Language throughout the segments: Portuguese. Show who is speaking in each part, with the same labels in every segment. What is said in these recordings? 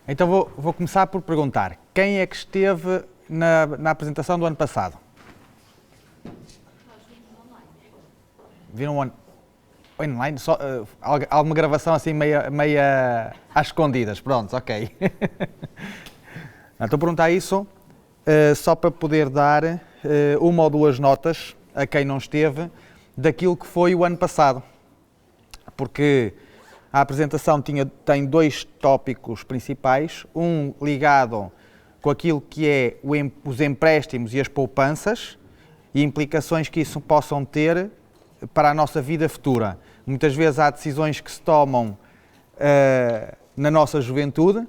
Speaker 1: Então vou começar por perguntar, quem é que esteve na apresentação do ano passado? Viram online? Só, alguma gravação assim meia às escondidas? Pronto, ok. Estou a perguntar isso só para poder dar uma ou duas notas a quem não esteve daquilo que foi o ano passado. Porque a apresentação tem dois tópicos principais, um ligado com aquilo que é os empréstimos e as poupanças e implicações que isso possam ter para a nossa vida futura. Muitas vezes há decisões que se tomam na nossa juventude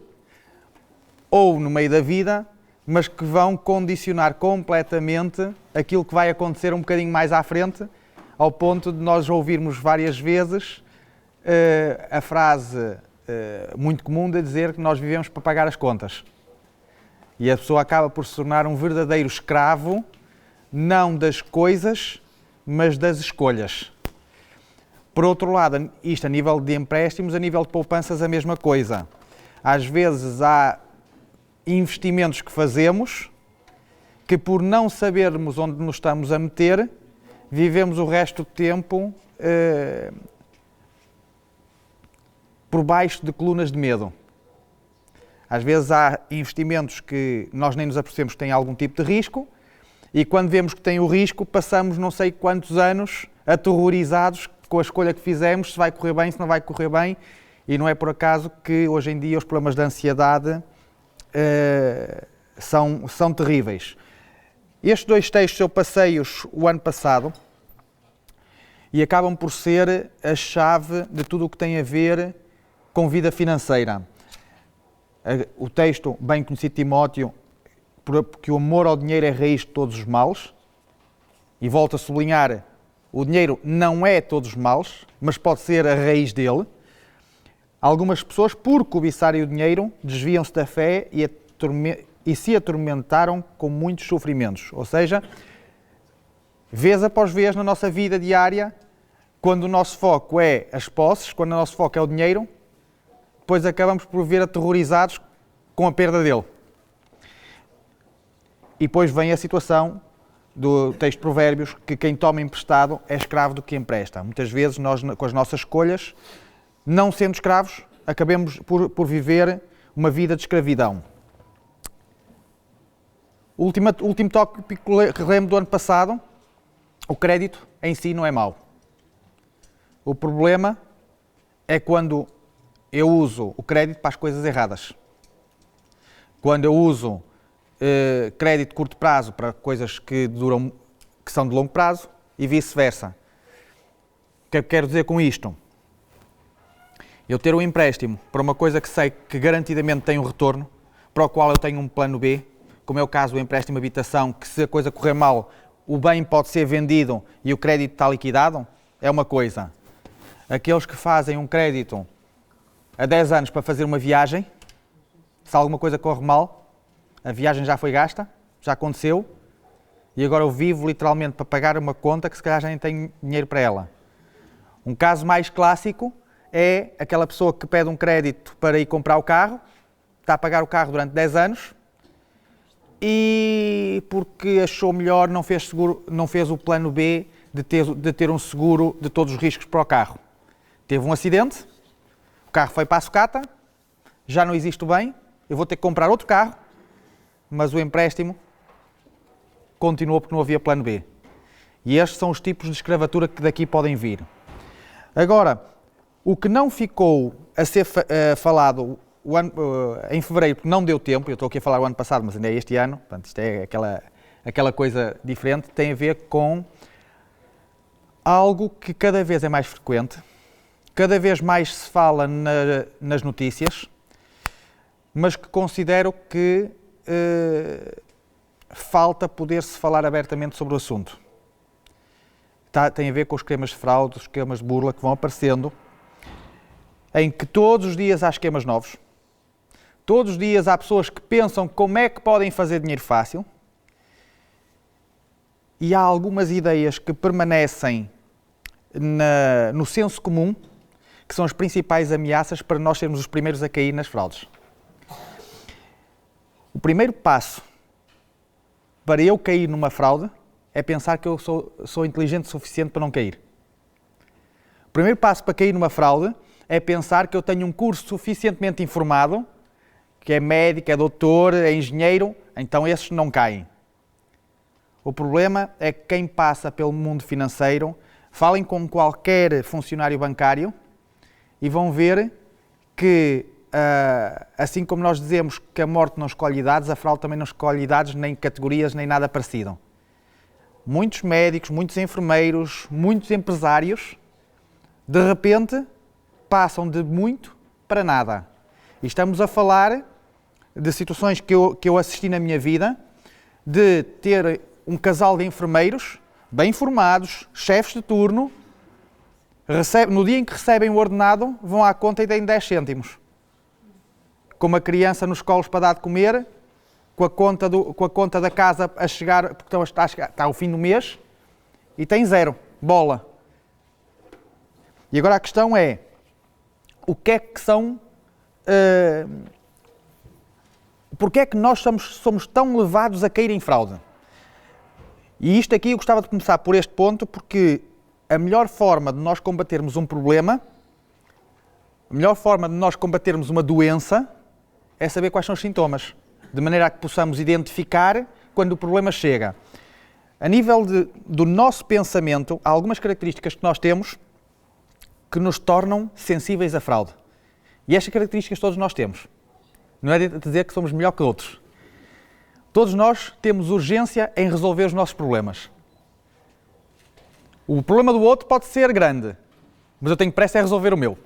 Speaker 1: ou no meio da vida, mas que vão condicionar completamente aquilo que vai acontecer um bocadinho mais à frente, ao ponto de nós ouvirmos várias vezes a frase muito comum de dizer que nós vivemos para pagar as contas. E a pessoa acaba por se tornar um verdadeiro escravo, não das coisas, mas das escolhas. Por outro lado, isto a nível de empréstimos, a nível de poupanças, a mesma coisa. Às vezes há investimentos que fazemos que, por não sabermos onde nos estamos a meter, vivemos o resto do tempo por baixo de colunas de medo. Às vezes há investimentos que nós nem nos apercebemos que têm algum tipo de risco e quando vemos que tem o risco passamos não sei quantos anos aterrorizados com a escolha que fizemos, se vai correr bem, se não vai correr bem, e não é por acaso que hoje em dia os problemas de ansiedade são terríveis. Estes dois textos eu passei-os o ano passado e acabam por ser a chave de tudo o que tem a ver com vida financeira. O texto, bem conhecido de Timóteo, porque o amor ao dinheiro é a raiz de todos os males, e volto a sublinhar, o dinheiro não é todos os males, mas pode ser a raiz dele. Algumas pessoas, por cobiçarem o dinheiro, desviam-se da fé e se atormentaram com muitos sofrimentos. Ou seja, vez após vez na nossa vida diária, quando o nosso foco é as posses, quando o nosso foco é o dinheiro, depois acabamos por ver aterrorizados com a perda dele. E depois vem a situação do texto de Provérbios, que quem toma emprestado é escravo do que empresta. Muitas vezes nós, com as nossas escolhas, não sendo escravos, acabamos por viver uma vida de escravidão. O último tópico que lembro do ano passado, o crédito em si não é mau. O problema é quando eu uso o crédito para as coisas erradas. Quando eu uso crédito de curto prazo para coisas que são de longo prazo e vice-versa. O que é que quero dizer com isto? Eu ter um empréstimo para uma coisa que sei que garantidamente tem um retorno, para o qual eu tenho um plano B, como é o caso do empréstimo de habitação, que se a coisa correr mal, o bem pode ser vendido e o crédito está liquidado, é uma coisa. Aqueles que fazem um crédito há 10 anos para fazer uma viagem, se alguma coisa corre mal, a viagem já foi gasta, já aconteceu, e agora eu vivo literalmente para pagar uma conta que se calhar já nem tenho dinheiro para ela. Um caso mais clássico é aquela pessoa que pede um crédito para ir comprar o carro, está a pagar o carro durante 10 anos, e porque achou melhor não fez o plano B de ter um seguro de todos os riscos para o carro. Teve um acidente, o carro foi para a sucata, já não existe o bem, eu vou ter que comprar outro carro, mas o empréstimo continuou porque não havia plano B. E estes são os tipos de escravatura que daqui podem vir. Agora, o que não ficou a ser falado em fevereiro, porque não deu tempo, eu estou aqui a falar o ano passado, mas ainda é este ano, portanto isto é aquela coisa diferente, tem a ver com algo que cada vez é mais frequente, cada vez mais se fala nas notícias, mas que considero que falta poder-se falar abertamente sobre o assunto. Tem a ver com os esquemas de fraude, os esquemas de burla que vão aparecendo, em que todos os dias há esquemas novos, todos os dias há pessoas que pensam como é que podem fazer dinheiro fácil, e há algumas ideias que permanecem no senso comum, que são as principais ameaças para nós sermos os primeiros a cair nas fraudes. O primeiro passo para eu cair numa fraude é pensar que eu sou inteligente o suficiente para não cair. O primeiro passo para cair numa fraude é pensar que eu tenho um curso suficientemente informado, que é médico, é doutor, é engenheiro, então esses não caem. O problema é que quem passa pelo mundo financeiro, falem com qualquer funcionário bancário e vão ver que, assim como nós dizemos que a morte não escolhe idades, a fraude também não escolhe idades, nem categorias, nem nada parecido. Muitos médicos, muitos enfermeiros, muitos empresários, de repente, passam de muito para nada. E estamos a falar de situações que eu assisti na minha vida, de ter um casal de enfermeiros, bem formados, chefes de turno, no dia em que recebem o ordenado, vão à conta e têm 10 cêntimos. Com uma criança nos colos para dar de comer, com a conta da casa a chegar, porque está ao fim do mês, e tem 0, bola. E agora a questão é, o que é que são... Porquê é que nós somos tão levados a cair em fraude? E isto aqui eu gostava de começar por este ponto, porque a melhor forma de nós combatermos um problema, a melhor forma de nós combatermos uma doença, é saber quais são os sintomas, de maneira a que possamos identificar quando o problema chega. A nível do nosso pensamento, há algumas características que nós temos que nos tornam sensíveis à fraude. E estas características todos nós temos. Não é de dizer que somos melhor que outros. Todos nós temos urgência em resolver os nossos problemas. O problema do outro pode ser grande, mas eu tenho pressa em resolver o meu.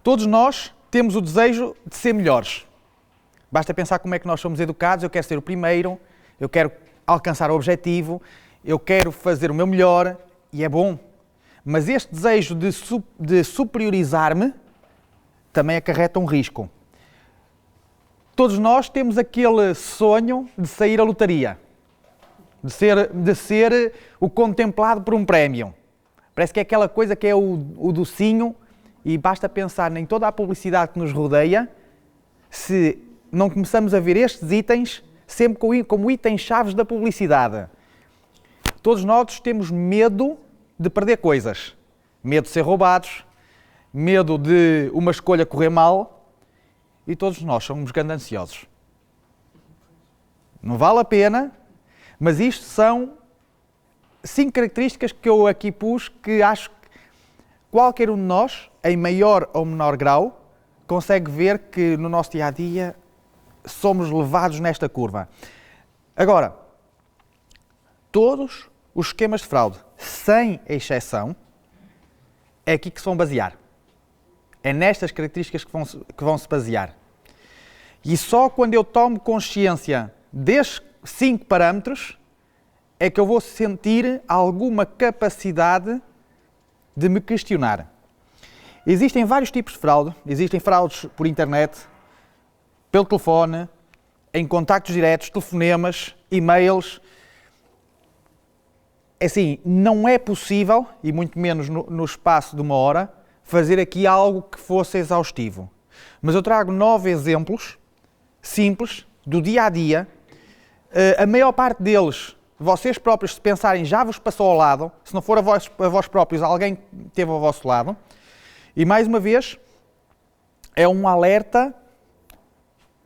Speaker 1: Todos nós temos o desejo de ser melhores. Basta pensar como é que nós somos educados, eu quero ser o primeiro, eu quero alcançar o objetivo, eu quero fazer o meu melhor, e é bom. Mas este desejo de superiorizar-me também acarreta um risco. Todos nós temos aquele sonho de sair à lotaria, de ser o contemplado por um prémio. Parece que é aquela coisa que é o docinho, e basta pensar em toda a publicidade que nos rodeia, se não começamos a ver estes itens sempre como itens-chaves da publicidade. Todos nós temos medo de perder coisas. Medo de ser roubados, medo de uma escolha correr mal, e todos nós somos gananciosos. Não vale a pena, mas isto são 5 características que eu aqui pus que acho que qualquer um de nós, em maior ou menor grau, consegue ver que no nosso dia-a-dia somos levados nesta curva. Agora, todos os esquemas de fraude, sem exceção, é aqui que se vão basear. É nestas características que vão se basear. E só quando eu tomo consciência destes 5 parâmetros é que eu vou sentir alguma capacidade de me questionar. Existem vários tipos de fraude. Existem fraudes por internet, pelo telefone, em contactos diretos, telefonemas, e-mails. Assim, não é possível, e muito menos no espaço de uma hora, fazer aqui algo que fosse exaustivo. Mas eu trago 9 exemplos simples do dia-a-dia. A maior parte deles, vocês próprios, se pensarem, já vos passou ao lado. Se não for a vós próprios, alguém esteve ao vosso lado. E mais uma vez, é um alerta,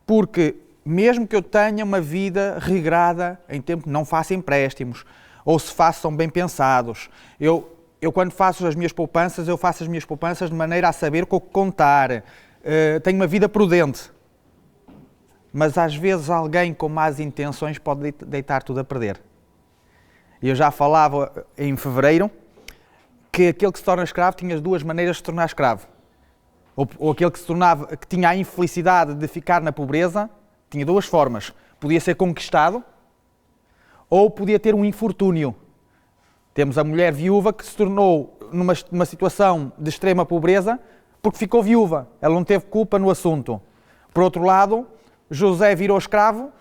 Speaker 1: porque mesmo que eu tenha uma vida regrada em tempo, não faça empréstimos, ou se façam bem pensados. Eu quando faço as minhas poupanças, eu faço as minhas poupanças de maneira a saber com o que contar. Tenho uma vida prudente. Mas às vezes alguém com más intenções pode deitar tudo a perder. Eu já falava em fevereiro que aquele que se torna escravo tinha 2 maneiras de se tornar escravo. Ou aquele que tinha a infelicidade de ficar na pobreza, tinha 2 formas. Podia ser conquistado ou podia ter um infortúnio. Temos a mulher viúva que se tornou numa situação de extrema pobreza porque ficou viúva. Ela não teve culpa no assunto. Por outro lado, José virou escravo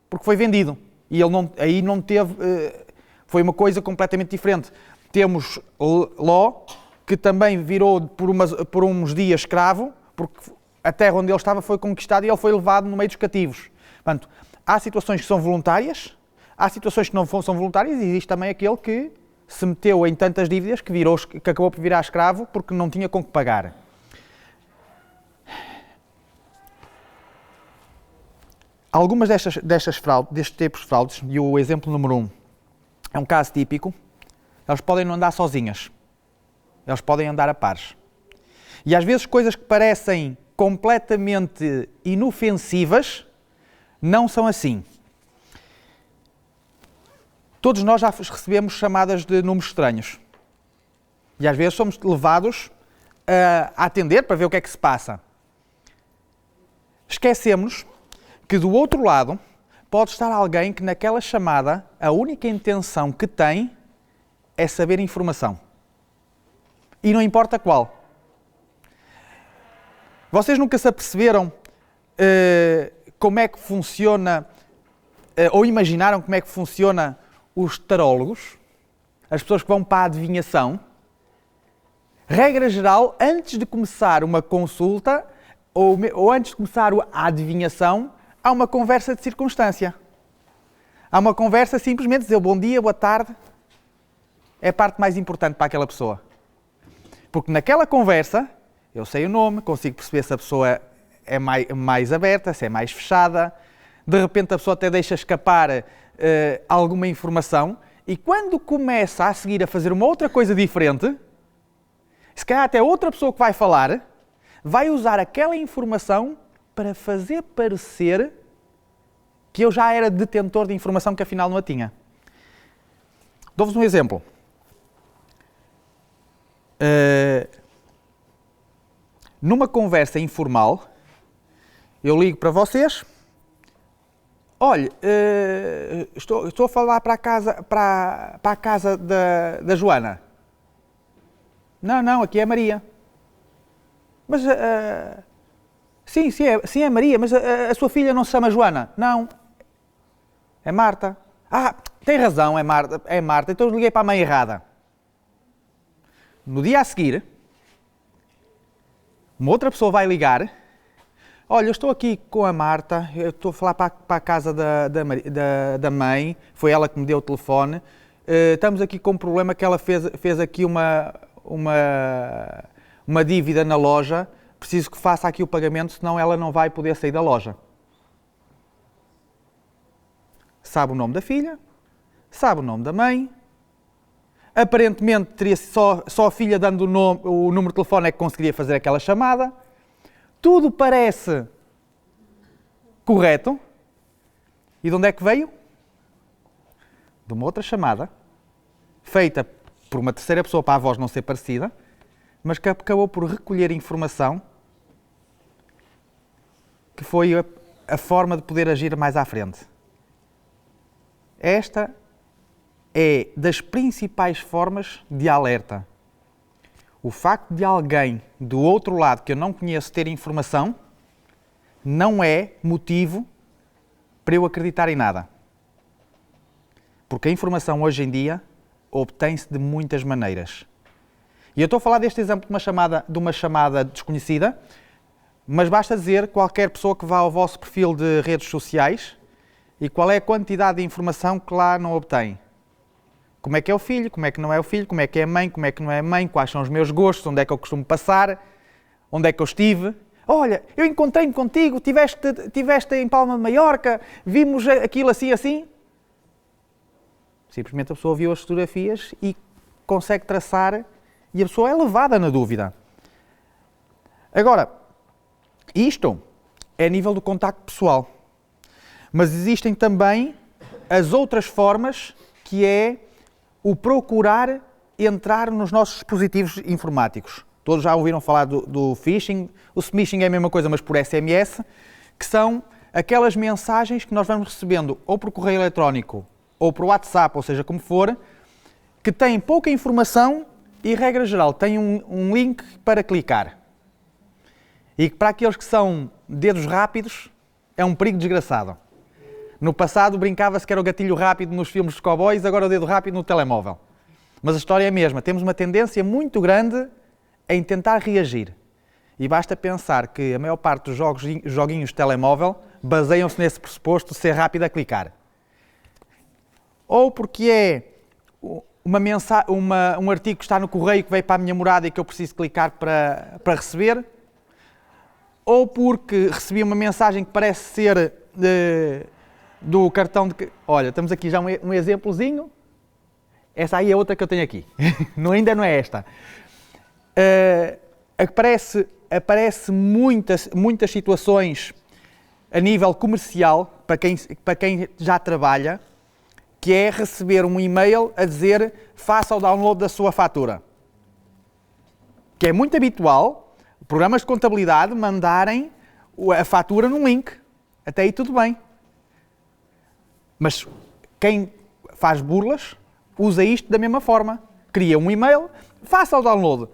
Speaker 1: porque foi vendido. E ele aí não teve... foi uma coisa completamente diferente. Temos Ló, que também virou por uns dias escravo, porque a terra onde ele estava foi conquistada e ele foi levado no meio dos cativos. Portanto, há situações que são voluntárias, há situações que não são voluntárias e existe também aquele que se meteu em tantas dívidas que acabou por virar escravo porque não tinha com que pagar. Algumas destes tipos de fraudes, e o exemplo número 1 é um caso típico, elas podem não andar sozinhas, elas podem andar a pares. E às vezes coisas que parecem completamente inofensivas não são assim. Todos nós já recebemos chamadas de números estranhos. E às vezes somos levados a atender para ver o que é que se passa. Esquecemos que do outro lado pode estar alguém que naquela chamada a única intenção que tem é saber informação. E não importa qual. Vocês nunca se aperceberam como é que funciona, ou imaginaram como é que funciona os tarólogos, as pessoas que vão para a adivinhação? Regra geral, antes de começar uma consulta, ou antes de começar a adivinhação, há uma conversa de circunstância. Há uma conversa simplesmente dizer bom dia, boa tarde. É a parte mais importante para aquela pessoa. Porque naquela conversa, eu sei o nome, consigo perceber se a pessoa é mais aberta, se é mais fechada. De repente a pessoa até deixa escapar alguma informação. E quando começa a seguir a fazer uma outra coisa diferente, se calhar até outra pessoa que vai falar, vai usar aquela informação para fazer parecer que eu já era detentor de informação que afinal não a tinha. Dou-vos um exemplo. Numa conversa informal, eu ligo para vocês. Olha, estou a falar para a casa da Joana. Não, aqui é a Maria. Mas, sim, é Maria, mas a sua filha não se chama Joana? Não, é Marta. Ah, tem razão, é Marta, então eu liguei para a mãe errada. No dia a seguir, uma outra pessoa vai ligar. Olha, eu estou aqui com a Marta, eu estou a falar para a casa da mãe, foi ela que me deu o telefone. Estamos aqui com um problema que ela fez aqui uma dívida na loja, preciso que faça aqui o pagamento, senão ela não vai poder sair da loja. Sabe o nome da filha, sabe o nome da mãe, aparentemente teria só a filha dando o número de telefone é que conseguiria fazer aquela chamada. Tudo parece correto. E de onde é que veio? De uma outra chamada, feita por uma terceira pessoa para a voz não ser parecida, mas que acabou por recolher informação que foi a forma de poder agir mais à frente. Esta é das principais formas de alerta. O facto de alguém do outro lado que eu não conheço ter informação não é motivo para eu acreditar em nada. Porque a informação hoje em dia obtém-se de muitas maneiras. E eu estou a falar deste exemplo de uma chamada desconhecida, mas basta dizer qualquer pessoa que vá ao vosso perfil de redes sociais e qual é a quantidade de informação que lá não obtém. Como é que é o filho, como é que não é o filho, como é que é a mãe, como é que não é a mãe, quais são os meus gostos, onde é que eu costumo passar, onde é que eu estive. Olha, eu encontrei-me contigo, tiveste em Palma de Maiorca, vimos aquilo assim, assim. Simplesmente a pessoa viu as fotografias e consegue traçar e a pessoa é levada na dúvida. Agora, isto é a nível do contacto pessoal. Mas existem também as outras formas, que é o procurar entrar nos nossos dispositivos informáticos. Todos já ouviram falar do phishing. O smishing é a mesma coisa, mas por SMS, que são aquelas mensagens que nós vamos recebendo ou por correio eletrónico ou por WhatsApp, ou seja, como for, que têm pouca informação e, regra geral, têm um link para clicar. E que para aqueles que são dedos rápidos é um perigo desgraçado. No passado brincava-se que era o gatilho rápido nos filmes de cowboys, agora o dedo rápido no telemóvel. Mas a história é a mesma. Temos uma tendência muito grande em tentar reagir. E basta pensar que a maior parte dos joguinhos de telemóvel baseiam-se nesse pressuposto de ser rápido a clicar. Ou porque é um artigo que está no correio que veio para a minha morada e que eu preciso clicar para receber. Ou porque recebi uma mensagem que parece ser do cartão de... Olha, estamos aqui já um exemplozinho. Essa aí é outra que eu tenho aqui. Ainda não é esta. Aparece muitas situações a nível comercial, para quem já trabalha, que é receber um e-mail a dizer faça o download da sua fatura. Que é muito habitual, programas de contabilidade mandarem a fatura num link. Até aí tudo bem. Mas quem faz burlas usa isto da mesma forma. Cria um e-mail, faça o download.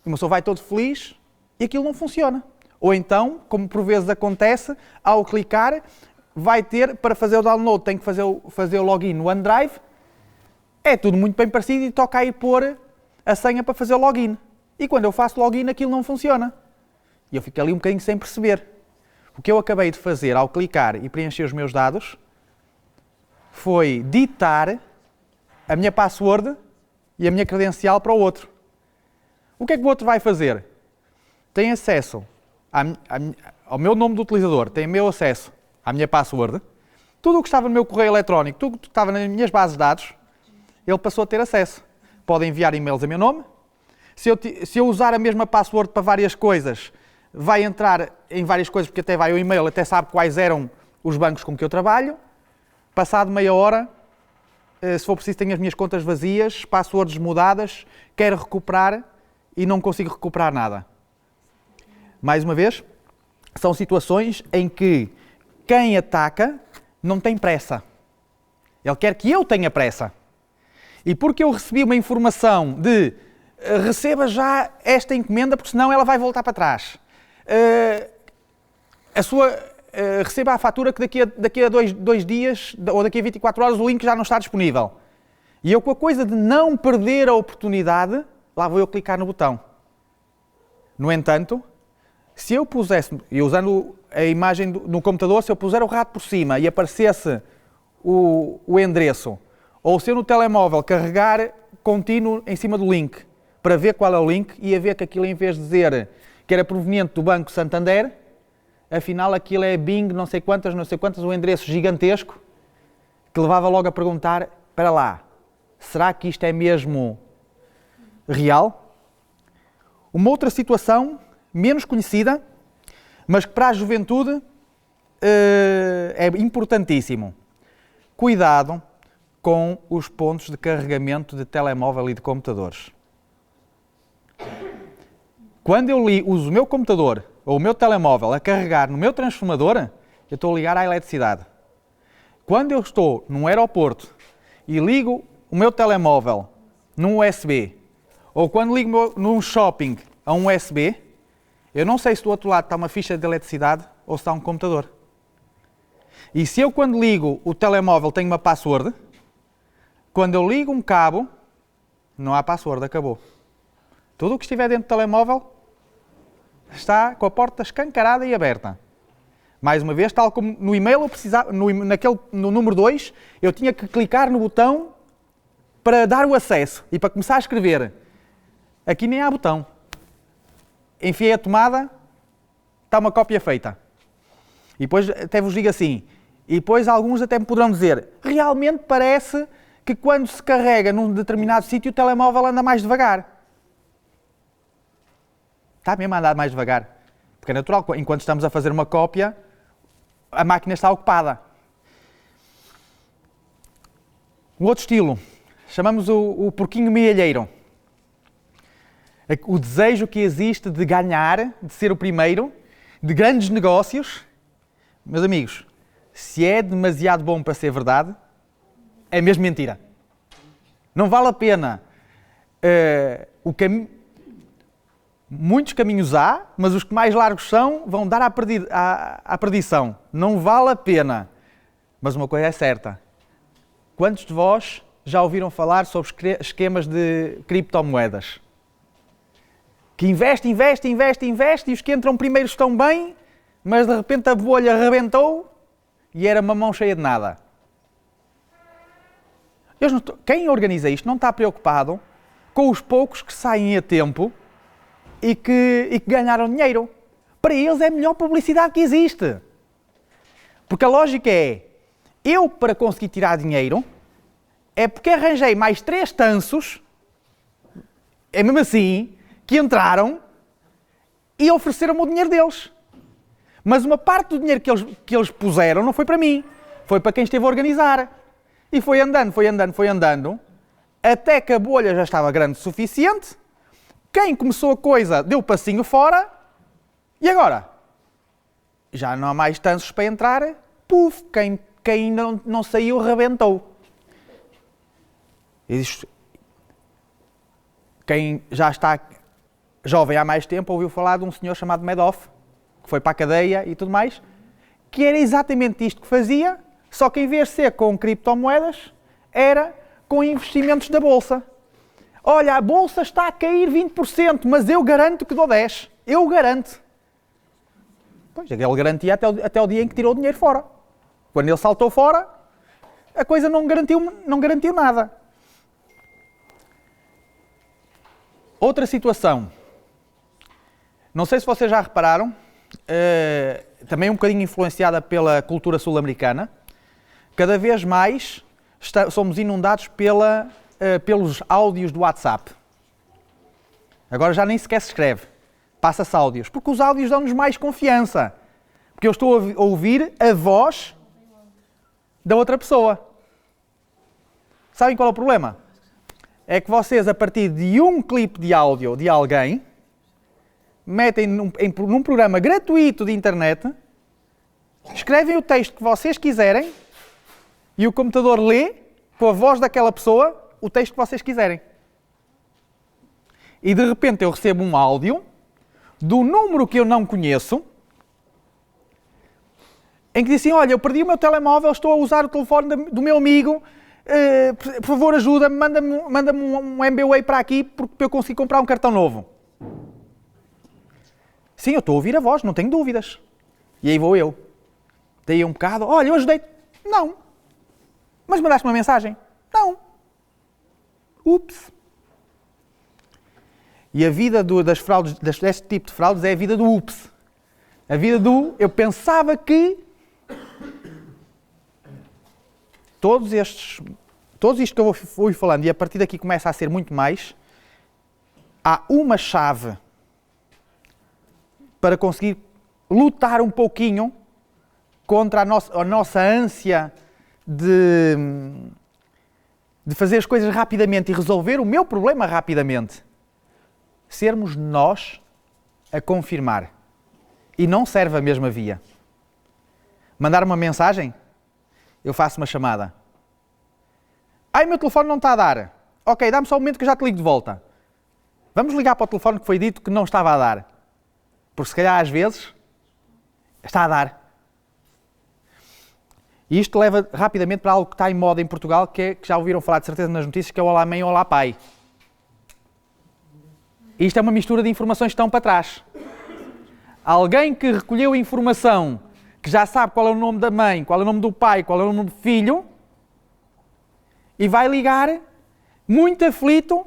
Speaker 1: E uma pessoa vai todo feliz e aquilo não funciona. Ou então, como por vezes acontece, ao clicar, vai ter, para fazer o download, tem que fazer o login no OneDrive. É tudo muito bem parecido e toca aí pôr a senha para fazer o login. E quando eu faço login, aquilo não funciona. E eu fico ali um bocadinho sem perceber. O que eu acabei de fazer ao clicar e preencher os meus dados foi ditar a minha password e a minha credencial para o outro. O que é que o outro vai fazer? Tem acesso ao meu nome do utilizador, tem meu acesso à minha password, tudo o que estava no meu correio eletrónico, tudo o que estava nas minhas bases de dados, ele passou a ter acesso. Pode enviar e-mails a meu nome. Se eu usar a mesma password para várias coisas, vai entrar em várias coisas, porque até vai o e-mail, até sabe quais eram os bancos com que eu trabalho. Passado meia hora, se for preciso, tenho as minhas contas vazias, passwords mudadas, quero recuperar e não consigo recuperar nada. Mais uma vez, são situações em que quem ataca não tem pressa. Ele quer que eu tenha pressa. E porque eu recebi uma informação de receba já esta encomenda, porque senão ela vai voltar para trás. Receba a fatura que daqui a dois dias ou daqui a 24 horas o link já não está disponível. E eu, com a coisa de não perder a oportunidade, lá vou eu clicar no botão. No entanto, se eu pusesse, e usando a imagem no computador, se eu puser o rato por cima e aparecesse o endereço, ou se eu no telemóvel carregar contínuo em cima do link para ver qual é o link, ia ver que aquilo, em vez de dizer que era proveniente do Banco Santander, afinal aquilo é Bing, não sei quantas, um endereço gigantesco, que levava logo a perguntar, para lá, será que isto é mesmo real? Uma outra situação, menos conhecida, mas que para a juventude é importantíssimo. Cuidado com os pontos de carregamento de telemóvel e de computadores. Quando eu uso o meu computador ou o meu telemóvel a carregar no meu transformador, eu estou a ligar à eletricidade. Quando eu estou num aeroporto e ligo o meu telemóvel num USB, ou quando ligo num shopping a um USB, eu não sei se do outro lado está uma ficha de eletricidade ou se está um computador. E se eu, quando ligo o telemóvel, tenho uma password, quando eu ligo um cabo, não há password, acabou. Tudo o que estiver dentro do telemóvel está com a porta escancarada e aberta. Mais uma vez, tal como no e-mail, no número 2, eu tinha que clicar no botão para dar o acesso e para começar a escrever. Aqui nem há botão. Enfiei a tomada, está uma cópia feita. E depois até vos digo assim, e depois alguns até me poderão dizer, realmente parece que quando se carrega num determinado sítio o telemóvel anda mais devagar. Está mesmo a andar mais devagar. Porque é natural, enquanto estamos a fazer uma cópia, a máquina está ocupada. Um outro estilo, chamamos o porquinho mealheiro. O desejo que existe de ganhar, de ser o primeiro, de grandes negócios. Meus amigos, se é demasiado bom para ser verdade, é mesmo mentira. Não vale a pena. Muitos caminhos há, mas os que mais largos são, vão dar à perdição. Não vale a pena. Mas uma coisa é certa. Quantos de vós já ouviram falar sobre esquemas de criptomoedas? Que investe e os que entram primeiro estão bem, mas de repente a bolha arrebentou e era uma mão cheia de nada. Quem organiza isto não está preocupado com os poucos que saem a tempo e que ganharam dinheiro. Para eles é a melhor publicidade que existe. Porque a lógica é, eu para conseguir tirar dinheiro, é porque arranjei mais 3 tanços, é mesmo assim, que entraram e ofereceram-me o dinheiro deles. Mas uma parte do dinheiro que eles puseram não foi para mim, foi para quem esteve a organizar. E foi andando, até que a bolha já estava grande o suficiente, quem começou a coisa deu o passinho fora, e agora? Já não há mais tanços para entrar, puf, quem não saiu rebentou. Quem já está jovem há mais tempo ouviu falar de um senhor chamado Madoff, que foi para a cadeia e tudo mais, que era exatamente isto que fazia, só que em vez de ser com criptomoedas, era com investimentos da Bolsa. Olha, a Bolsa está a cair 20%, mas eu garanto que dou 10%. Eu garanto. Pois, ele garantia até o dia em que tirou o dinheiro fora. Quando ele saltou fora, a coisa não garantiu nada. Outra situação. Não sei se vocês já repararam, também um bocadinho influenciada pela cultura sul-americana, cada vez mais somos inundados pelos áudios do WhatsApp. Agora já nem sequer se escreve, passa-se áudios, porque os áudios dão-nos mais confiança. Porque eu estou a ouvir a voz da outra pessoa. Sabem qual é o problema? É que vocês, a partir de um clipe de áudio de alguém, metem num programa gratuito de internet, escrevem o texto que vocês quiserem e o computador lê, com a voz daquela pessoa, o texto que vocês quiserem. E de repente eu recebo um áudio do número que eu não conheço, em que diz assim, olha, eu perdi o meu telemóvel, estou a usar o telefone do meu amigo, por favor ajuda-me, manda-me um MBWay para aqui para eu conseguir comprar um cartão novo. Sim, eu estou a ouvir a voz, não tenho dúvidas. E aí vou eu. Daí um bocado, olha, eu ajudei-te. Não. Mas mandaste uma mensagem? Não. Ups. E a vida das fraudes, deste tipo de fraudes é a vida do ups. A vida do eu pensava que todos isto que eu fui falando, e a partir daqui começa a ser muito mais, há uma chave para conseguir lutar um pouquinho contra a nossa ânsia de fazer as coisas rapidamente e resolver o meu problema rapidamente. Sermos nós a confirmar. E não serve a mesma via. Mandar uma mensagem, eu faço uma chamada. Ai, meu telefone não está a dar. Ok, dá-me só um momento que eu já te ligo de volta. Vamos ligar para o telefone que foi dito que não estava a dar. Porque se calhar às vezes está a dar. E isto leva rapidamente para algo que está em moda em Portugal, que já ouviram falar de certeza nas notícias, que é o Olá Mãe, Olá Pai. Isto é uma mistura de informações que estão para trás. Alguém que recolheu informação, que já sabe qual é o nome da mãe, qual é o nome do pai, qual é o nome do filho, e vai ligar, muito aflito,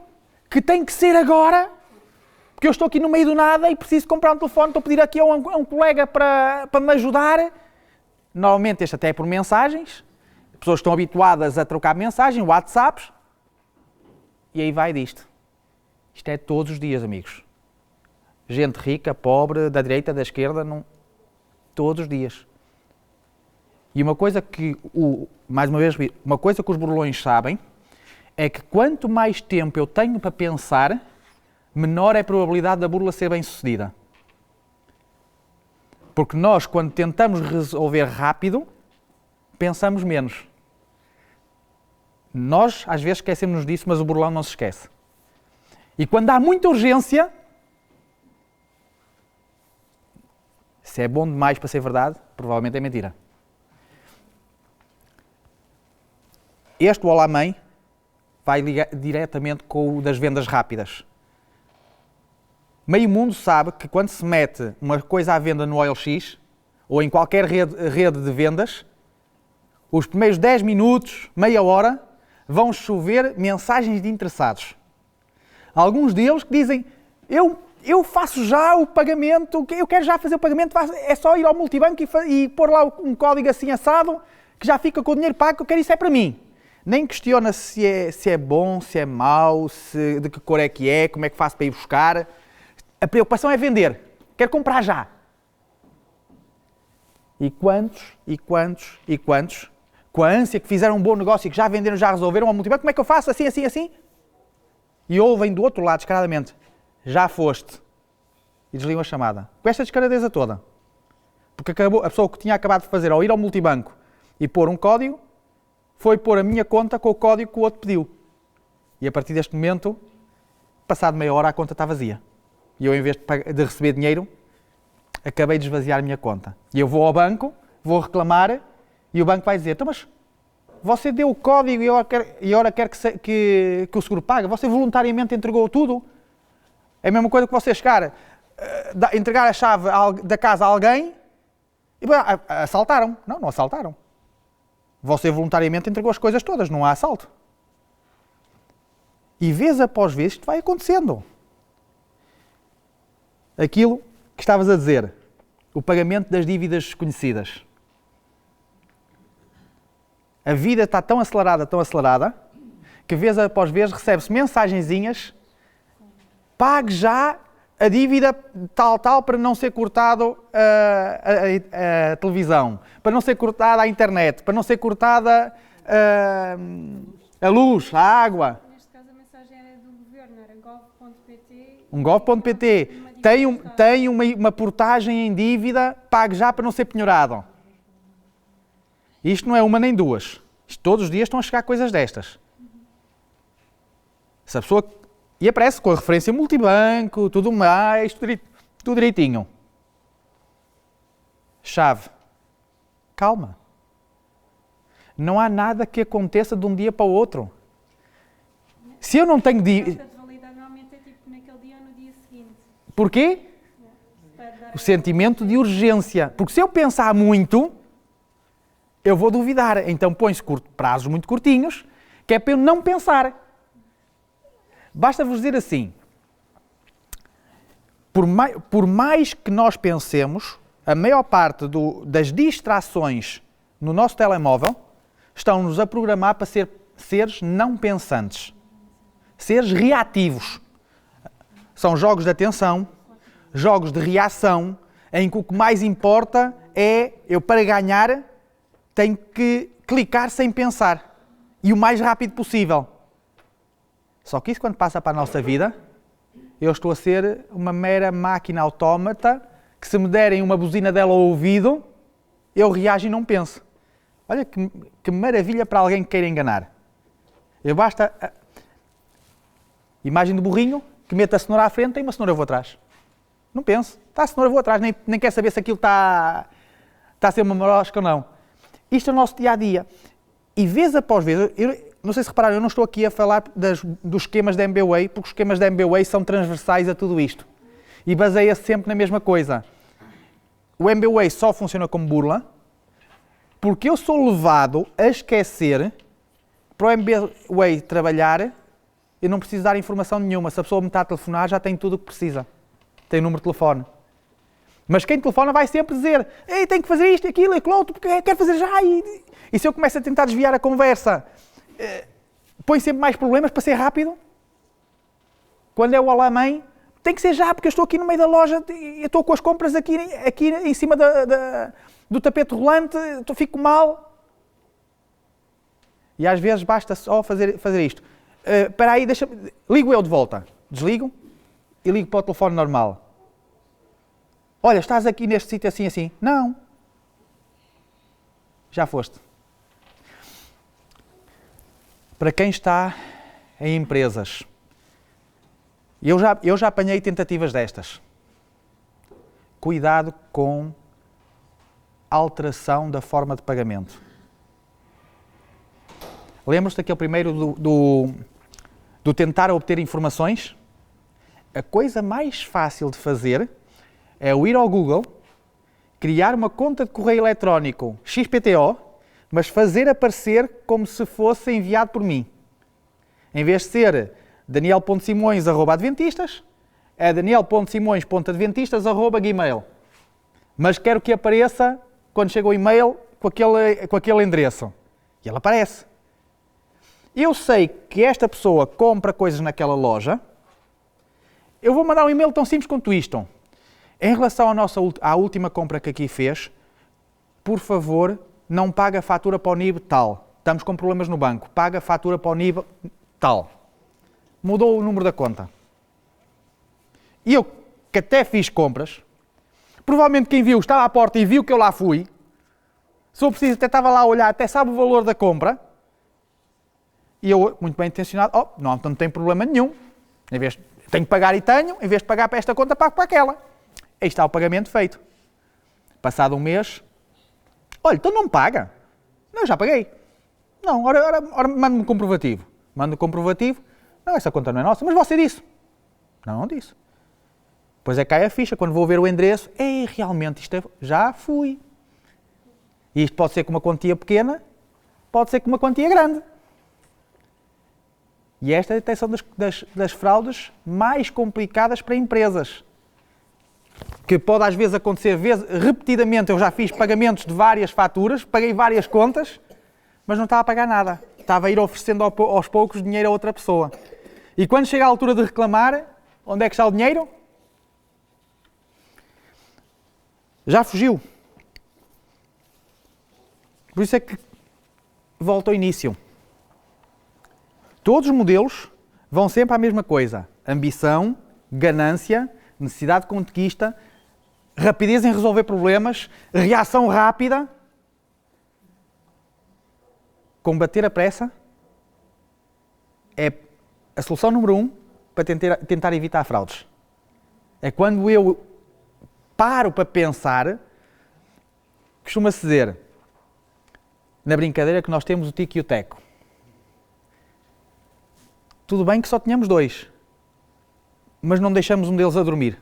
Speaker 1: que tem que ser agora, porque eu estou aqui no meio do nada e preciso comprar um telefone, estou a pedir aqui a um colega para me ajudar. Normalmente este até é por mensagens, as pessoas estão habituadas a trocar mensagens, WhatsApps, e aí vai disto. Isto é todos os dias, amigos. Gente rica, pobre, da direita, da esquerda, não... todos os dias. E uma coisa que, mais uma vez, uma coisa que os burlões sabem é que quanto mais tempo eu tenho para pensar, menor é a probabilidade da burla ser bem sucedida. Porque nós, quando tentamos resolver rápido, pensamos menos. Nós, às vezes, esquecemos disso, mas o burlão não se esquece. E quando há muita urgência, se é bom demais para ser verdade, provavelmente é mentira. Este Olá Mãe vai ligar diretamente com o das vendas rápidas. Meio mundo sabe que quando se mete uma coisa à venda no OLX, ou em qualquer rede de vendas, os primeiros 10 minutos, meia hora, vão chover mensagens de interessados. Alguns deles que dizem, eu faço já o pagamento, eu quero já fazer o pagamento, é só ir ao multibanco e pôr lá um código assim assado, que já fica com o dinheiro pago, que eu quero isso é para mim. Nem questiona se é bom, se é mau, de que cor é, como é que faço para ir buscar. A preocupação é vender. Quero comprar já. E quantos, com a ânsia que fizeram um bom negócio e que já venderam, já resolveram ao multibanco, como é que eu faço? Assim, assim, assim? E ouvem do outro lado, descaradamente, já foste. E desligam a chamada. Com esta descaradeza toda. Porque a pessoa que tinha acabado de fazer, ao ir ao multibanco e pôr um código, foi pôr a minha conta com o código que o outro pediu. E a partir deste momento, passado meia hora, a conta está vazia. E eu, em vez de receber dinheiro, acabei de esvaziar a minha conta. E eu vou ao banco, vou reclamar, e o banco vai dizer, então, mas você deu o código e agora quer que o seguro pague? Você voluntariamente entregou tudo? É a mesma coisa que você chegar, entregar a chave da casa a alguém e assaltaram. Não assaltaram. Você voluntariamente entregou as coisas todas, não há assalto. E vez após vez isto vai acontecendo. Aquilo que estavas a dizer, o pagamento das dívidas desconhecidas. A vida está tão acelerada, que vez após vez recebe-se mensagenzinhas, pague já a dívida tal para não ser cortado a televisão, para não ser cortada a internet, para não ser cortada a luz, a água.
Speaker 2: Neste caso a mensagem era do governo, era gov.pt.
Speaker 1: Um gov.pt tem uma portagem em dívida, pague já para não ser penhorado. Isto não é uma nem duas. Isto, todos os dias estão a chegar coisas destas. Se a pessoa... E aparece com a referência multibanco, tudo mais, tudo direitinho. Chave. Calma. Não há nada que aconteça de um dia para o outro. Se eu não tenho dívida...
Speaker 2: A data de validade normalmente é tipo naquele dia ou no dia seguinte.
Speaker 1: Porquê? O sentimento de urgência. Porque se eu pensar muito, eu vou duvidar. Então põe-se prazos muito curtinhos, que é para eu não pensar. Basta-vos dizer assim, por mais que nós pensemos, a maior parte das distrações no nosso telemóvel estão-nos a programar para ser seres não pensantes, seres reativos. São jogos de atenção, jogos de reação, em que o que mais importa é, eu para ganhar, tenho que clicar sem pensar, e o mais rápido possível. Só que isso, quando passa para a nossa vida, eu estou a ser uma mera máquina autómata que, se me derem uma buzina dela ao ouvido, eu reajo e não penso. Olha que maravilha para alguém que queira enganar. Basta imagem do burrinho que mete a cenoura à frente, tem uma cenoura, eu vou atrás. Não penso. Está a cenoura, eu vou atrás. Nem quer saber se aquilo está a ser uma marosca ou não. Isto é o nosso dia-a-dia. E vez após vez... Não sei se repararam, eu não estou aqui a falar dos esquemas da MBWay, porque os esquemas da MBWay são transversais a tudo isto. E baseia-se sempre na mesma coisa. O MBWay só funciona como burla, porque eu sou levado a esquecer, para o MBWay trabalhar, eu não preciso dar informação nenhuma. Se a pessoa me está a telefonar, já tem tudo o que precisa. Tem o número de telefone. Mas quem telefona vai sempre dizer, ei, tenho que fazer isto, aquilo, aquilo outro, porque quero fazer já. E se eu começo a tentar desviar a conversa, põe sempre mais problemas para ser rápido. Quando é o olá mãe, tem que ser já, porque eu estou aqui no meio da loja, eu estou com as compras aqui em cima do tapete rolante, fico mal. E às vezes basta só fazer isto. Espera aí, ligo eu de volta. Desligo e ligo para o telefone normal. Olha, estás aqui neste sítio assim, assim. Não. Já foste. Para quem está em empresas, eu já apanhei tentativas destas. Cuidado com a alteração da forma de pagamento. Lembras-te daquele primeiro do tentar obter informações? A coisa mais fácil de fazer é o ir ao Google, criar uma conta de correio eletrónico XPTO, mas fazer aparecer como se fosse enviado por mim. Em vez de ser daniel.simões@adventistas, é daniel.simões.adventistas@gmail. Mas quero que apareça, quando chega o e-mail, com aquele endereço. E ele aparece. Eu sei que esta pessoa compra coisas naquela loja. Eu vou mandar um e-mail tão simples quanto isto. Em relação à última compra que aqui fez, por favor, não pague a fatura para o NIB tal. Estamos com problemas no banco. Paga a fatura para o NIB tal. Mudou o número da conta. E eu, que até fiz compras, provavelmente quem viu estava à porta e viu que eu lá fui, se eu preciso, até estava lá a olhar, até sabe o valor da compra, e eu, muito bem intencionado, não tem problema nenhum. Em vez de, tenho que pagar e tenho, em vez de pagar para esta conta, pago para aquela. Aí está o pagamento feito. Passado um mês, olha, então não me paga. Não, já paguei. Não, ora manda-me um comprovativo. Manda o comprovativo. Não, essa conta não é nossa. Mas você disse. Não disse. Depois é que cai a ficha. Quando vou ver o endereço, realmente isto já fui. E isto pode ser com uma quantia pequena, pode ser com uma quantia grande. E esta até são das fraudes mais complicadas para empresas. Que pode às vezes acontecer, repetidamente eu já fiz pagamentos de várias faturas, paguei várias contas, mas não estava a pagar nada. Estava a ir oferecendo aos poucos dinheiro a outra pessoa. E quando chega a altura de reclamar, onde é que está o dinheiro? Já fugiu. Por isso é que volto ao início. Todos os modelos vão sempre à mesma coisa. Ambição, ganância, necessidade de conquista, rapidez em resolver problemas, reação rápida. Combater a pressa é a solução número 1 para tentar evitar fraudes. É quando eu paro para pensar, costuma-se dizer, na brincadeira, que nós temos o tico e o teco. Tudo bem que só tínhamos 2, mas não deixamos um deles a dormir.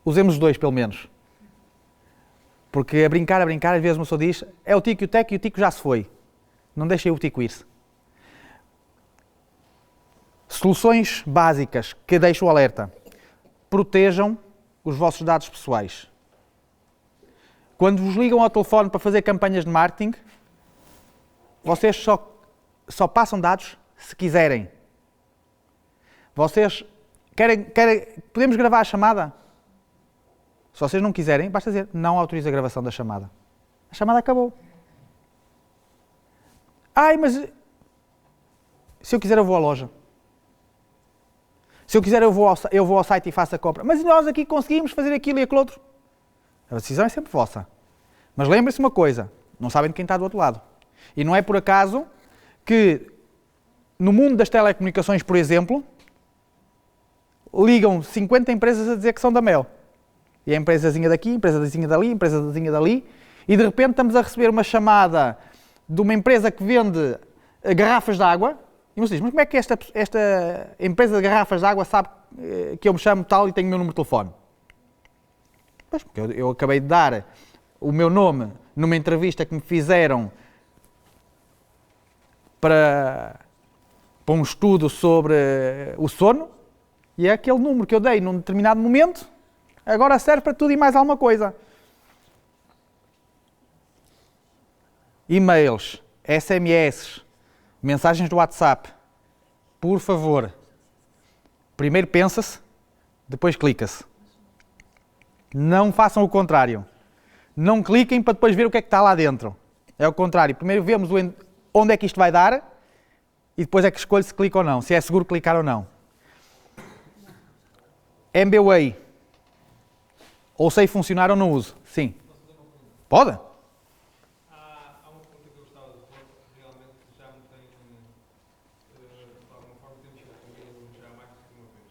Speaker 1: Usemos os 2, pelo menos. Porque a brincar, às vezes uma pessoa diz, é o tico e o tico já se foi. Não deixem o tico ir-se. Soluções básicas que deixo o alerta. Protejam os vossos dados pessoais. Quando vos ligam ao telefone para fazer campanhas de marketing, vocês só passam dados se quiserem. Vocês podemos gravar a chamada? Se vocês não quiserem, basta dizer, não autorizo a gravação da chamada. A chamada acabou. Mas se eu quiser eu vou à loja. Se eu quiser eu vou ao site e faço a compra. Mas nós aqui conseguimos fazer aquilo e aquilo outro. A decisão é sempre vossa. Mas lembrem-se uma coisa, não sabem de quem está do outro lado. E não é por acaso que no mundo das telecomunicações, por exemplo, ligam 50 empresas a dizer que são da Mel. E a empresazinha daqui, a empresazinha dali, a empresazinha dali, e de repente estamos a receber uma chamada de uma empresa que vende garrafas de água, e você diz, mas como é que esta empresa de garrafas de água sabe que eu me chamo tal e tenho o meu número de telefone? Pois, porque eu acabei de dar o meu nome numa entrevista que me fizeram para um estudo sobre o sono, e é aquele número que eu dei num determinado momento, agora serve para tudo e mais alguma coisa. E-mails, SMS, mensagens do WhatsApp. Por favor, primeiro pensa-se, depois clica-se. Não façam o contrário. Não cliquem para depois ver o que é que está lá dentro. É o contrário. Primeiro vemos onde é que isto vai dar e depois é que escolho se clica ou não, se é seguro clicar ou não. MBWay. Ou sei funcionar ou não uso? Sim. Pode?
Speaker 3: Há uma pergunta que eu gostava de pôr, que realmente já me tem, de alguma forma, tem mexido comigo já mais do que uma vez.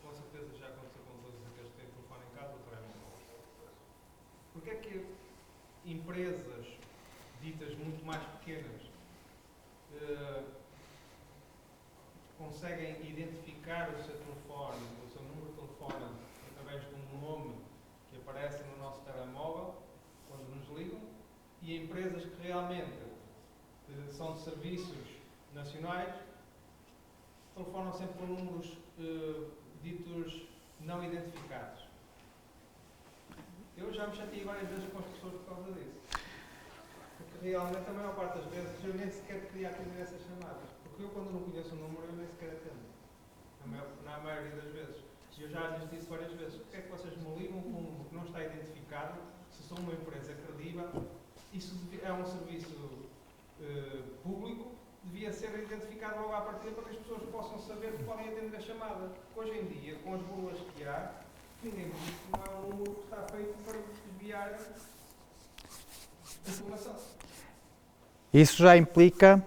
Speaker 3: Com certeza já aconteceu com todos aqueles que têm telefone em casa ou telemóvel. Porquê é que empresas ditas muito mais pequenas conseguem identificar o seu telefone, o seu número de telefone, através de um nome que aparece no nosso telemóvel, ligam e empresas que realmente são de serviços nacionais telefonam sempre por números ditos não identificados. Eu já me chateei várias vezes com as pessoas por causa disso. Porque realmente a maior parte das vezes eu nem sequer queria atender essas chamadas. Porque eu quando não conheço o número eu nem sequer atendo. Na maioria das vezes. E eu já lhes disse várias vezes, porque é que vocês me ligam com um número que não está identificado, se sou uma empresa credível, isso é um serviço público, devia ser identificado logo à partida para que as pessoas possam saber que podem atender a chamada. Porque hoje em dia, com as burlas que há, ninguém diz que não é um número que está feito para desviar informação.
Speaker 1: Isso já implica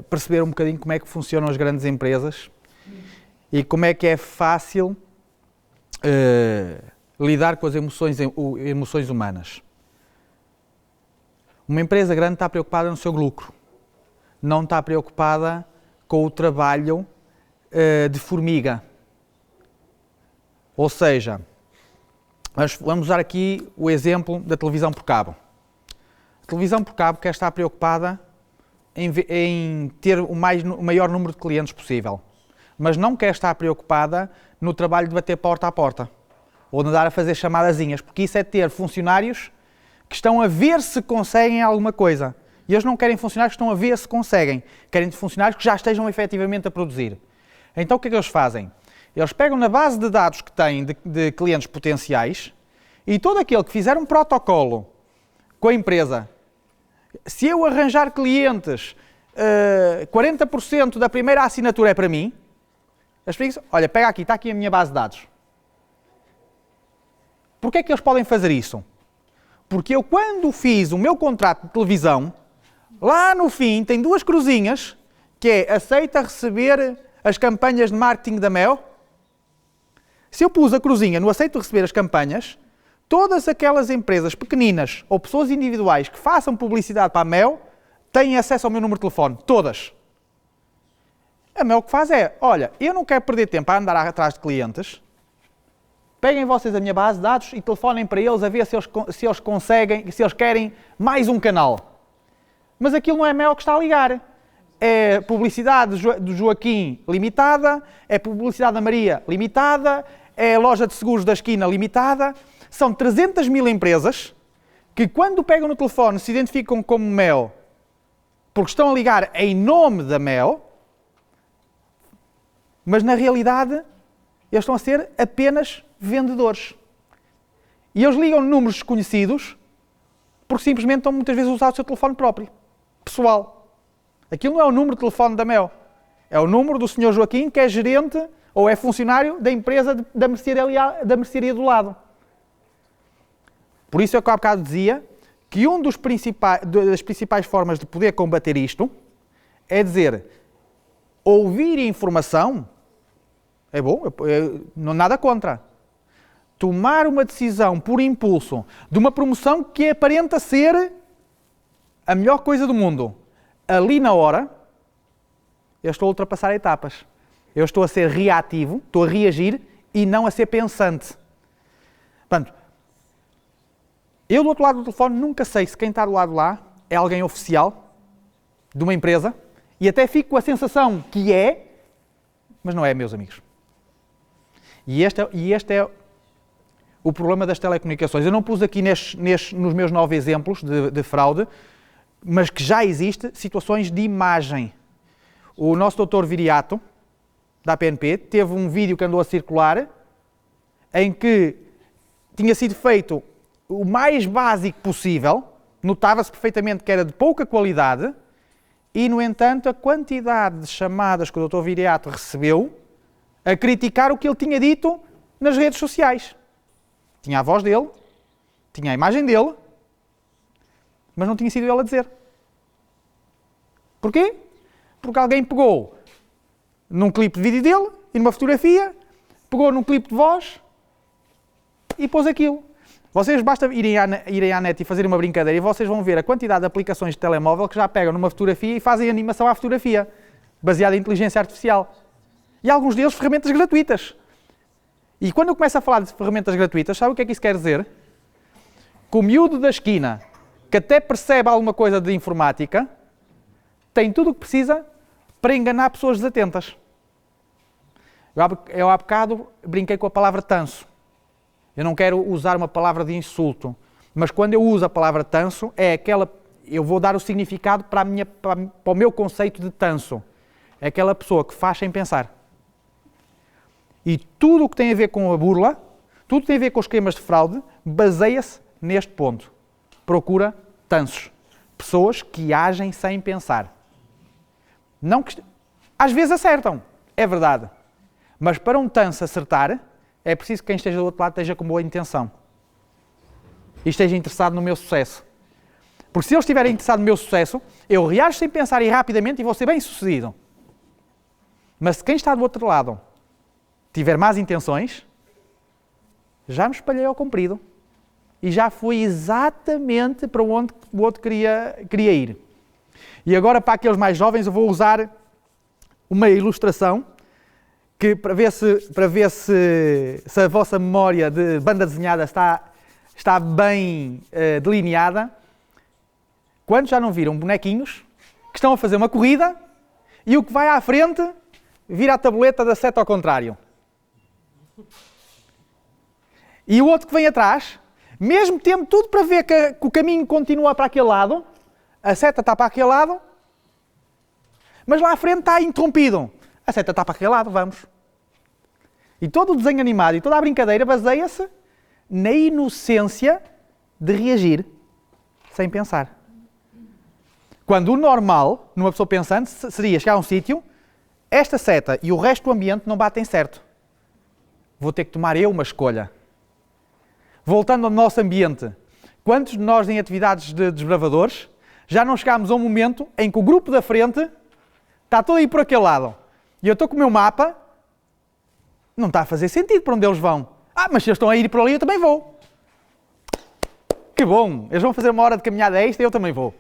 Speaker 1: perceber um bocadinho como é que funcionam as grandes empresas e como é que é fácil lidar com as emoções humanas. Uma empresa grande está preocupada no seu lucro, não está preocupada com o trabalho de formiga. Ou seja, vamos usar aqui o exemplo da televisão por cabo. A televisão por cabo quer estar preocupada em ter o maior número de clientes possível, mas não quer estar preocupada no trabalho de bater porta a porta ou de andar a fazer chamadazinhas, porque isso é ter funcionários que estão a ver se conseguem alguma coisa. E eles não querem funcionários que estão a ver se conseguem, querem funcionários que já estejam efetivamente a produzir. Então o que é que eles fazem? Eles pegam na base de dados que têm de clientes potenciais e todo aquele que fizer um protocolo com a empresa, se eu arranjar clientes, 40% da primeira assinatura é para mim, eles dizem, olha, pega aqui, está aqui a minha base de dados. Porquê é que eles podem fazer isso? Porque eu, quando fiz o meu contrato de televisão, lá no fim tem duas cruzinhas, que é aceita receber as campanhas de marketing da Mel. Se eu pus a cruzinha no aceito receber as campanhas, todas aquelas empresas pequeninas ou pessoas individuais que façam publicidade para a Mel têm acesso ao meu número de telefone. Todas. A Mel o que faz é, olha, eu não quero perder tempo a andar atrás de clientes, peguem vocês a minha base de dados e telefonem para eles a ver se eles conseguem, se eles querem mais um canal. Mas aquilo não é a Mel que está a ligar. É publicidade do Joaquim limitada, é publicidade da Maria limitada, é a loja de seguros da esquina limitada. São 300 mil empresas que, quando pegam no telefone, se identificam como Mel, porque estão a ligar em nome da Mel, mas na realidade eles estão a ser apenas vendedores. E eles ligam números desconhecidos porque simplesmente estão muitas vezes a usar o seu telefone próprio, pessoal. Aquilo não é o número de telefone da Mel, é o número do Sr. Joaquim, que é gerente ou é funcionário da empresa da mercearia do lado. Por isso é que eu há bocado dizia que das principais formas de poder combater isto é dizer, ouvir informação é bom, não nada contra. Tomar uma decisão por impulso de uma promoção que aparenta ser a melhor coisa do mundo, ali na hora, eu estou a ultrapassar etapas. Eu estou a ser reativo, estou a reagir e não a ser pensante. Portanto, eu do outro lado do telefone nunca sei se quem está do lado lá é alguém oficial de uma empresa e até fico com a sensação que é, mas não é, meus amigos. E este é o problema das telecomunicações. Eu não pus aqui nos meus 9 exemplos de fraude, mas que já existe situações de imagem. O nosso doutor Viriato, da PNP, teve um vídeo que andou a circular em que tinha sido feito o mais básico possível, notava-se perfeitamente que era de pouca qualidade e, no entanto, a quantidade de chamadas que o doutor Viriato recebeu a criticar o que ele tinha dito nas redes sociais. Tinha a voz dele, tinha a imagem dele, mas não tinha sido ele a dizer. Porquê? Porque alguém pegou num clipe de vídeo dele e numa fotografia, pegou num clipe de voz e pôs aquilo. Vocês basta irem à net e fazer uma brincadeira e vocês vão ver a quantidade de aplicações de telemóvel que já pegam numa fotografia e fazem animação à fotografia, baseada em inteligência artificial. E alguns deles ferramentas gratuitas. E quando eu começo a falar de ferramentas gratuitas, sabe o que é que isso quer dizer? que o miúdo da esquina, que até percebe alguma coisa de informática, tem tudo o que precisa para enganar pessoas desatentas. Eu há bocado brinquei com a palavra tanso. Eu não quero usar uma palavra de insulto, mas quando eu uso a palavra tanso, é aquela... Eu vou dar o significado para o meu conceito de tanso. É aquela pessoa que faz sem pensar. E tudo o que tem a ver com a burla, tudo o que tem a ver com os esquemas de fraude, baseia-se neste ponto. Procura tansos. Pessoas que agem sem pensar. Não que... Às vezes acertam, é verdade. Mas para um tanso acertar, é preciso que quem esteja do outro lado esteja com boa intenção. E esteja interessado no meu sucesso. Porque se eles estiverem interessados no meu sucesso, eu reajo sem pensar e rapidamente e vou ser bem sucedido. Mas se quem está do outro lado tiver más intenções, já me espalhei ao comprido. E já fui exatamente para onde o outro queria ir. E agora, para aqueles mais jovens, eu vou usar uma ilustração que, para ver se a vossa memória de banda desenhada está bem delineada. Quantos já não viram bonequinhos que estão a fazer uma corrida e o que vai à frente vira a tabuleta da seta ao contrário? E o outro que vem atrás, mesmo tendo tudo para ver que o caminho continua para aquele lado, a seta está para aquele lado, mas lá à frente está interrompido. A seta está para aquele lado, vamos. E todo o desenho animado e toda a brincadeira baseia-se na inocência de reagir sem pensar. Quando o normal, numa pessoa pensante, seria chegar a um sítio, esta seta e o resto do ambiente não batem certo. Vou ter que tomar eu uma escolha. Voltando ao nosso ambiente, quantos de nós em atividades de desbravadores já não chegámos a um momento em que o grupo da frente está todo aí por aquele lado e eu estou com o meu mapa, não está a fazer sentido para onde eles vão. Ah, mas se eles estão a ir por ali, eu também vou. Que bom, eles vão fazer uma hora de caminhada extra e eu também vou.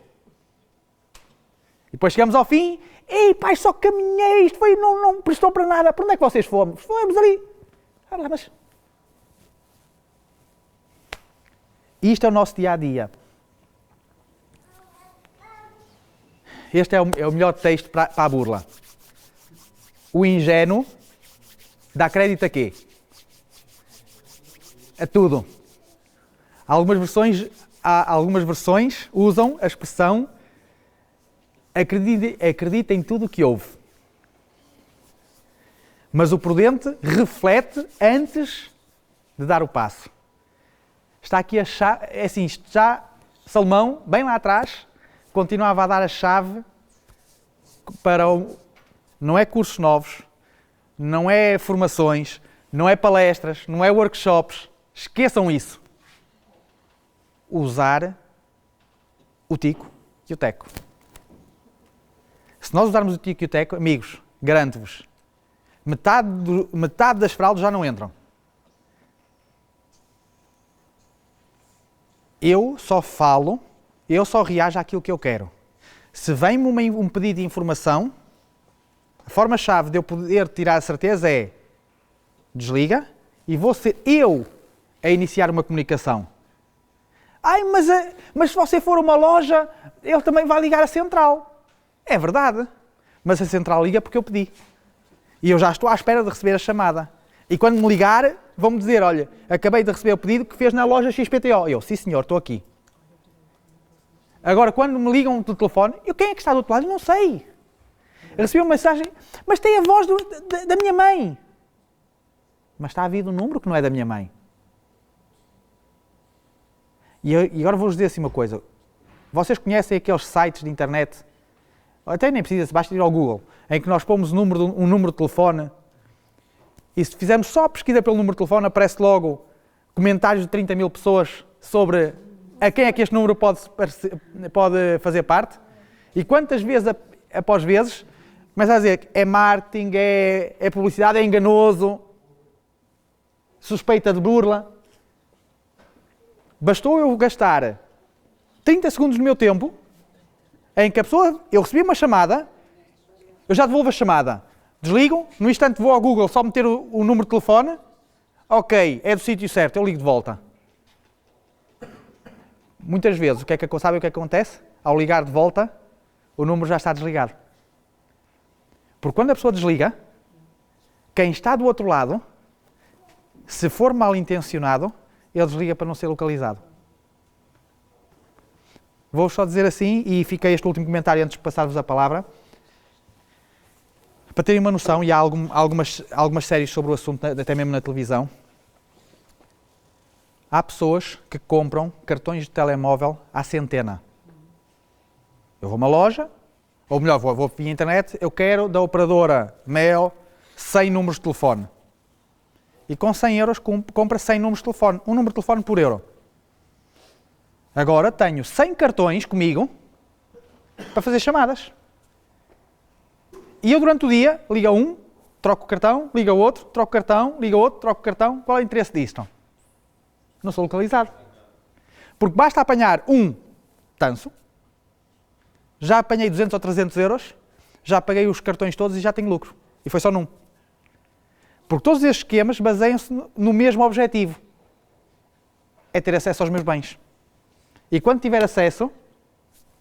Speaker 1: E depois chegamos ao fim, ei pai, só caminhei, isto foi, não prestou para nada. Para onde é que vocês fomos? Fomos ali. Ah, lá, mas... Isto é o nosso dia-a-dia. Este é o melhor texto para a burla. O ingênuo dá crédito a quê? A tudo. Algumas versões usam a expressão acredita em tudo o que ouve. Mas o prudente reflete antes de dar o passo. Está aqui a chave, é assim, já Salomão, bem lá atrás, continuava a dar a chave para não é cursos novos, não é formações, não é palestras, não é workshops. Esqueçam isso. Usar o tico e o teco. Se nós usarmos o tico e o teco, amigos, garanto-vos, metade das fraudes já não entram. Eu só reajo àquilo que eu quero. Se vem-me um pedido de informação, a forma-chave de eu poder tirar a certeza é desliga e vou ser eu a iniciar uma comunicação. Ai, mas se você for a uma loja, ele também vai ligar a central. É verdade, mas a central liga porque eu pedi. E eu já estou à espera de receber a chamada. E quando me ligar, vão-me dizer, olha, acabei de receber o pedido que fez na loja XPTO. Eu, sim senhor, estou aqui. Agora, quando me ligam do telefone, quem é que está do outro lado? Eu não sei. Eu recebi uma mensagem, mas tem a voz da minha mãe. Mas está a vir um número que não é da minha mãe. E agora vou-vos dizer assim uma coisa. Vocês conhecem aqueles sites de internet, até nem precisa, basta ir ao Google, em que nós pomos um número de telefone e se fizermos só a pesquisa pelo número de telefone, aparece logo comentários de 30 mil pessoas sobre a quem é que este número pode fazer parte. E quantas vezes após vezes começa a dizer que é marketing, é publicidade, é enganoso, suspeita de burla. Bastou eu gastar 30 segundos do meu tempo em que eu recebi uma chamada, eu já devolvo a chamada, desligo, no instante vou ao Google só meter o número de telefone, ok, é do sítio certo, eu ligo de volta. muitas vezes, sabe o que é que acontece? Ao ligar de volta, o número já está desligado. Porque quando a pessoa desliga, quem está do outro lado, se for mal intencionado, ele desliga para não ser localizado. Vou só dizer assim, e fiquei este último comentário antes de passar-vos a palavra, para terem uma noção, e há algumas séries sobre o assunto, até mesmo na televisão, há pessoas que compram cartões de telemóvel à centena. Eu vou a uma loja, ou melhor, vou via internet, eu quero da operadora Mel 100 números de telefone. E com 100 euros compra 100 números de telefone, um número de telefone por euro. Agora tenho 100 cartões comigo para fazer chamadas. E eu durante o dia ligo um, troco o cartão, ligo o outro, troco o cartão, ligo o outro, troco o cartão. Qual é o interesse disto? Não sou localizado. Porque basta apanhar um tanso, já apanhei 200 ou 300 euros, já paguei os cartões todos e já tenho lucro. E foi só num. Porque todos estes esquemas baseiam-se no mesmo objetivo. É ter acesso aos meus bens. E quando tiver acesso,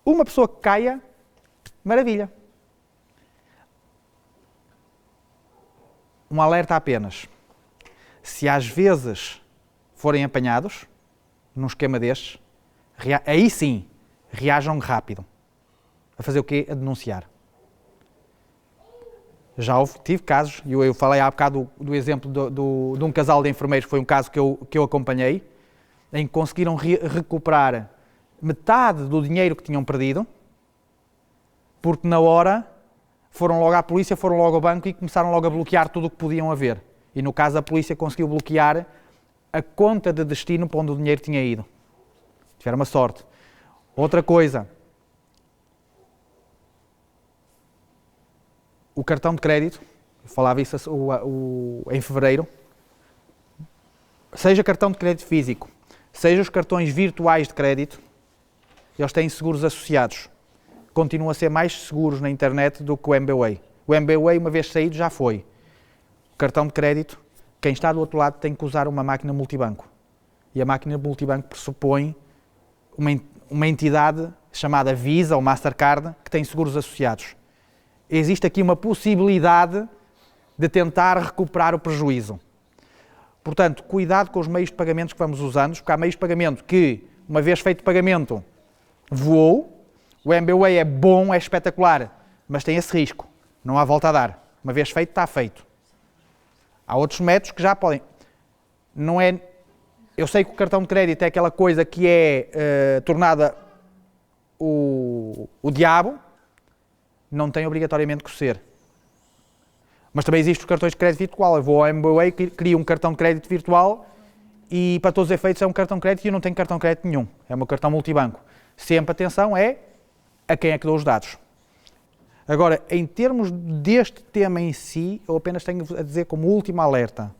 Speaker 1: uma pessoa que caia, maravilha. Um alerta apenas. Se às vezes forem apanhados, num esquema destes, aí sim, reajam rápido. A fazer o quê? A denunciar. Tive casos, e eu falei há bocado do exemplo de um casal de enfermeiros, foi um caso que eu acompanhei, em que conseguiram recuperar metade do dinheiro que tinham perdido, porque na hora foram logo à polícia, foram logo ao banco e começaram logo a bloquear tudo o que podiam haver. E no caso a polícia conseguiu bloquear a conta de destino para onde o dinheiro tinha ido. Tiveram uma sorte. Outra coisa, o cartão de crédito, eu falava isso em fevereiro, seja cartão de crédito físico, seja os cartões virtuais de crédito, eles têm seguros associados. Continuam a ser mais seguros na internet do que o MBWay. O MBWay, uma vez saído, já foi. O cartão de crédito, quem está do outro lado tem que usar uma máquina multibanco. E a máquina multibanco pressupõe uma entidade chamada Visa ou Mastercard que tem seguros associados. Existe aqui uma possibilidade de tentar recuperar o prejuízo. Portanto, cuidado com os meios de pagamentos que vamos usando, porque há meios de pagamento que, uma vez feito o pagamento, voou. O MBWay é bom, é espetacular, mas tem esse risco. Não há volta a dar. Uma vez feito, está feito. Há outros métodos que já podem. Não é... Eu sei que o cartão de crédito é aquela coisa que é tornada o diabo, não tem obrigatoriamente que ser. Mas também existem os cartões de crédito virtual. Eu vou ao MBWay, crio um cartão de crédito virtual e, para todos os efeitos, é um cartão de crédito e eu não tenho cartão de crédito nenhum. É o meu cartão multibanco. Sempre atenção é a quem é que dou os dados. Agora, em termos deste tema em si, eu apenas tenho a dizer como último alerta.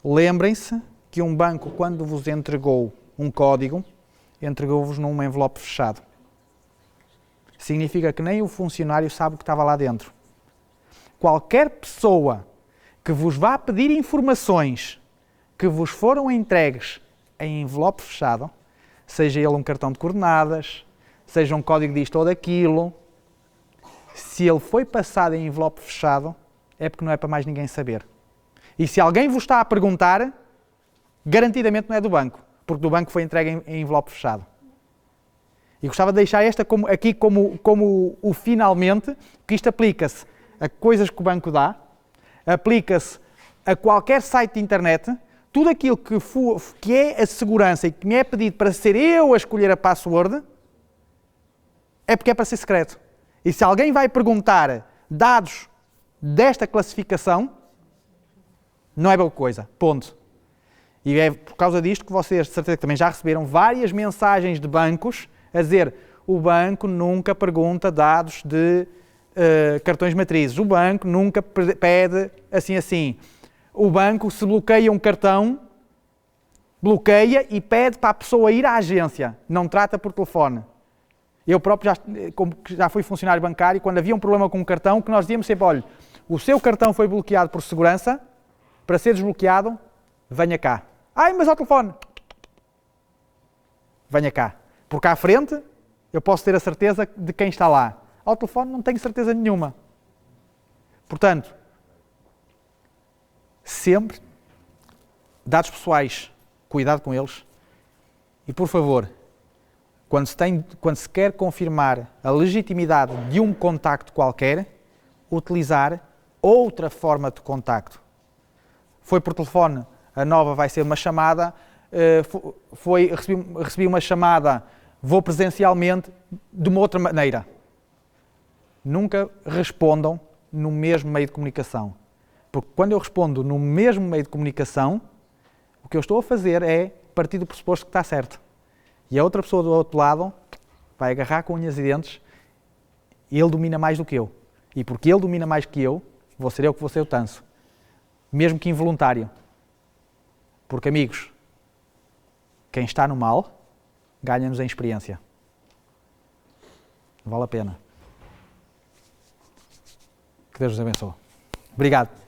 Speaker 1: Lembrem-se que um banco, quando vos entregou um código, entregou-vos num envelope fechado. Significa que nem o funcionário sabe o que estava lá dentro. Qualquer pessoa que vos vá pedir informações que vos foram entregues em envelope fechado, seja ele um cartão de coordenadas, seja um código disto ou daquilo, se ele foi passado em envelope fechado, é porque não é para mais ninguém saber. E se alguém vos está a perguntar, garantidamente não é do banco, porque do banco foi entregue em envelope fechado. E gostava de deixar esta aqui como o finalmente, que isto aplica-se a coisas que o banco dá, aplica-se a qualquer site de internet, tudo aquilo que é a segurança e que me é pedido para ser eu a escolher a password, é porque é para ser secreto. E se alguém vai perguntar dados desta classificação, não é boa coisa. Ponto. E é por causa disto que vocês, de certeza, que também já receberam várias mensagens de bancos a dizer: o banco nunca pergunta dados de cartões matrizes, o banco nunca pede assim. O banco, se bloqueia um cartão, bloqueia e pede para a pessoa ir à agência, não trata por telefone. Eu próprio já fui funcionário bancário, quando havia um problema com um cartão, que nós dizíamos sempre: olha, o seu cartão foi bloqueado por segurança, para ser desbloqueado, venha cá. Ai, mas ao telefone. venha cá. Porque à frente eu posso ter a certeza de quem está lá. Ao telefone não tenho certeza nenhuma. Portanto, sempre, dados pessoais, cuidado com eles. E por favor, quando se quer confirmar a legitimidade de um contacto qualquer, utilizar outra forma de contacto. Foi por telefone, a nova vai ser uma chamada, recebi uma chamada, vou presencialmente, de uma outra maneira. Nunca respondam no mesmo meio de comunicação. Porque quando eu respondo no mesmo meio de comunicação, o que eu estou a fazer é partir do pressuposto que está certo. E a outra pessoa do outro lado vai agarrar com unhas e dentes e ele domina mais do que eu. E porque ele domina mais que eu, vou ser eu que vou ser o tanso. Mesmo que involuntário. Porque, amigos, quem está no mal ganha-nos em experiência. Vale a pena. Que Deus nos abençoe. Obrigado.